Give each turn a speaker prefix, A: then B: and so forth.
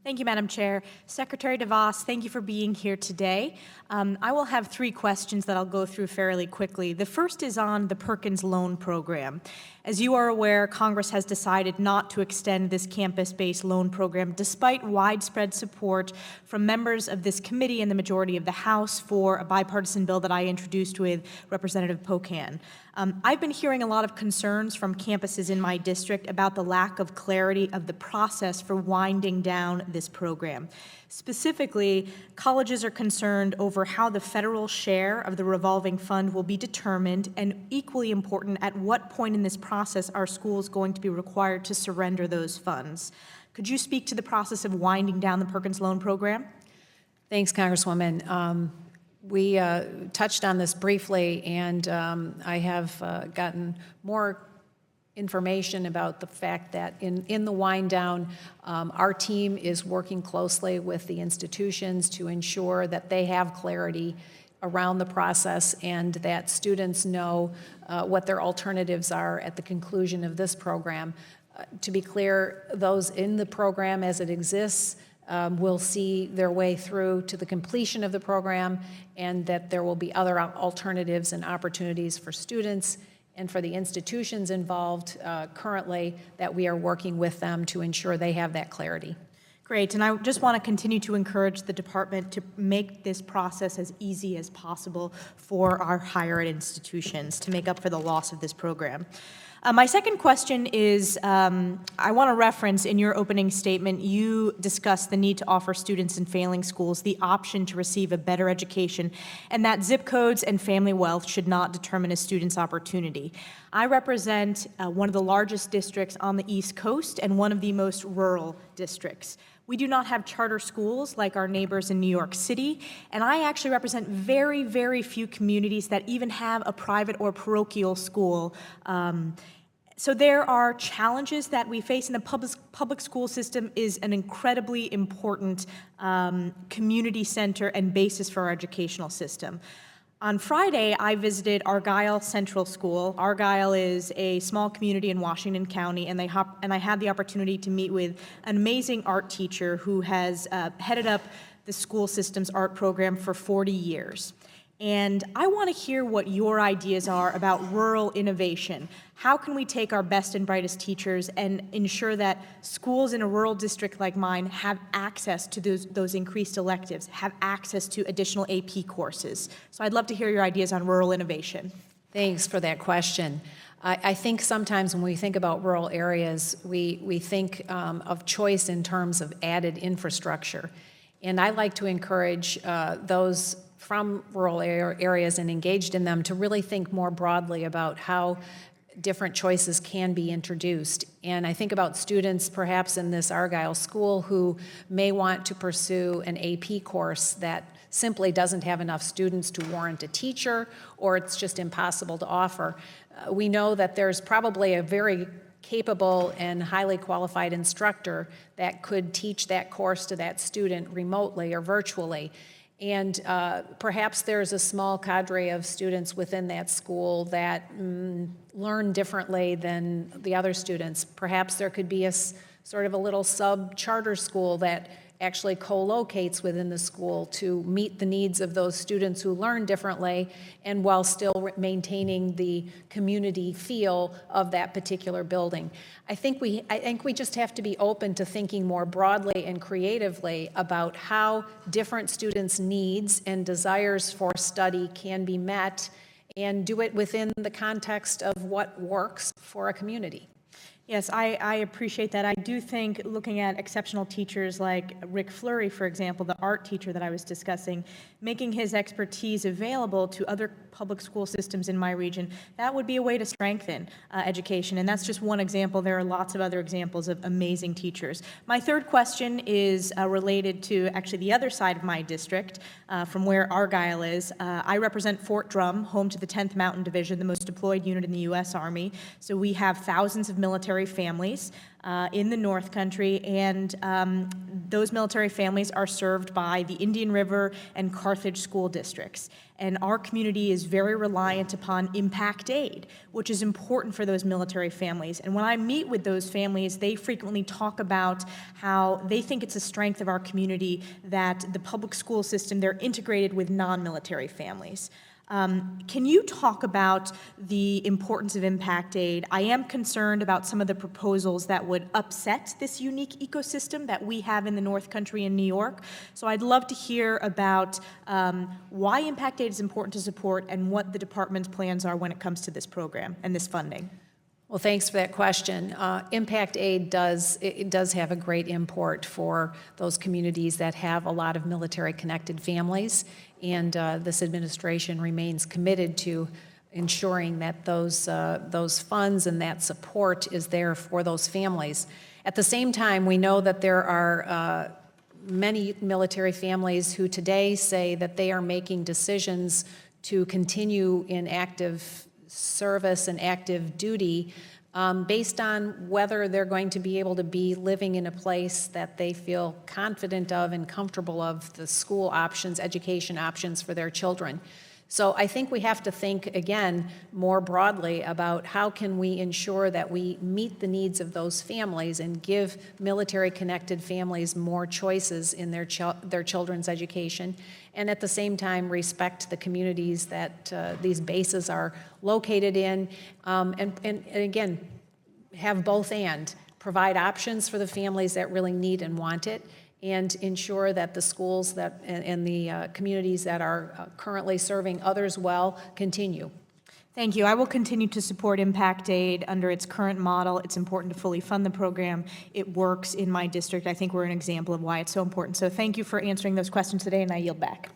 A: Thank you, Madam Chair. Secretary DeVos, thank you for being here today. I will have 3 questions that I'll go through fairly quickly. The first is on the Perkins loan program. As you are aware, Congress has decided not to extend this campus-based loan program despite widespread support from members of this committee and the majority of the House for a bipartisan bill that I introduced with Representative Pocan. I've been hearing a lot of concerns from campuses in my district about the lack of clarity of the process for winding down this program. Specifically, colleges are concerned over how the federal share of the revolving fund will be determined, and equally important, at what point in this process are schools going to be required to surrender those funds. Could you speak to the process of winding down the Perkins loan program?
B: Thanks, Congresswoman. We touched on this briefly, and I have gotten more information about the fact that in the wind down, our team is working closely with the institutions to ensure that they have clarity around the process and that students know what their alternatives are at the conclusion of this program. To be clear, those in the program as it exists will see their way through to the completion of the program, and that there will be other alternatives and opportunities for students and for the institutions involved currently, that we are working with them to ensure they have that clarity.
A: Great, and I just want to continue to encourage the department to make this process as easy as possible for our higher ed institutions to make up for the loss of this program. My second question is, I want to reference in your opening statement, you discussed the need to offer students in failing schools the option to receive a better education, and that zip codes and family wealth should not determine a student's opportunity. I represent one of the largest districts on the East Coast and one of the most rural districts. We do not have charter schools like our neighbors in New York City, and I actually represent very, very few communities that even have a private or parochial school. So there are challenges that we face, and the public school system is an incredibly important community center and basis for our educational system. On Friday, I visited Argyle Central School. Argyle is a small community in Washington County, and I had the opportunity to meet with an amazing art teacher who has headed up the school system's art program for 40 years. And I want to hear what your ideas are about rural innovation. How can we take our best and brightest teachers and ensure that schools in a rural district like mine have access to those increased electives, have access to additional AP courses? So I'd love to hear your ideas on rural innovation.
B: Thanks for that question. I think sometimes when we think about rural areas, we think of choice in terms of added infrastructure. And I like to encourage those from rural areas and engaged in them to really think more broadly about how different choices can be introduced. And I think about students perhaps in this Argyle school who may want to pursue an AP course that simply doesn't have enough students to warrant a teacher, or it's just impossible to offer. We know that there's probably a very capable and highly qualified instructor that could teach that course to that student remotely or virtually. And perhaps there's a small cadre of students within that school that learn differently than the other students. Perhaps there could be a sort of a little sub-charter school that actually co-locates within the school to meet the needs of those students who learn differently, and while still maintaining the community feel of that particular building. I think we just have to be open to thinking more broadly and creatively about how different students' needs and desires for study can be met, and do it within the context of what works for a community.
A: Yes, I appreciate that. I do think looking at exceptional teachers like Rick Fleury, for example, the art teacher that I was discussing, making his expertise available to other public school systems in my region, that would be a way to strengthen education. And that's just one example. There are lots of other examples of amazing teachers. My third question is related to actually the other side of my district, from where Argyle is. I represent Fort Drum, home to the 10th Mountain Division, the most deployed unit in the U.S. Army. So we have thousands of military families in the North Country, and those military families are served by the Indian River and Carthage school districts. And our community is very reliant upon impact aid, which is important for those military families. And when I meet with those families, they frequently talk about how they think it's a strength of our community that the public school system, they're integrated with non-military families. Can you talk about the importance of impact aid? I am concerned about some of the proposals that would upset this unique ecosystem that we have in the North Country in New York. So I'd love to hear about why impact aid is important to support and what the department's plans are when it comes to this program and this funding.
B: Well, thanks for that question. Impact aid does have a great import for those communities that have a lot of military-connected families, and this administration remains committed to ensuring that those funds and that support is there for those families. At the same time, we know that there are many military families who today say that they are making decisions to continue in active service and active duty based on whether they're going to be able to be living in a place that they feel confident of and comfortable of the school options, education options for their children. So I think we have to think, again, more broadly about how can we ensure that we meet the needs of those families and give military-connected families more choices in their children's education, and at the same time respect the communities that these bases are located in, and again, have both and provide options for the families that really need and want it, and ensure that the schools that and the communities that are currently serving others well continue.
A: Thank you. I will continue to support impact aid under its current model. It's important to fully fund the program. It works in my district. I think we're an example of why it's so important. So thank you for answering those questions today, and I yield back.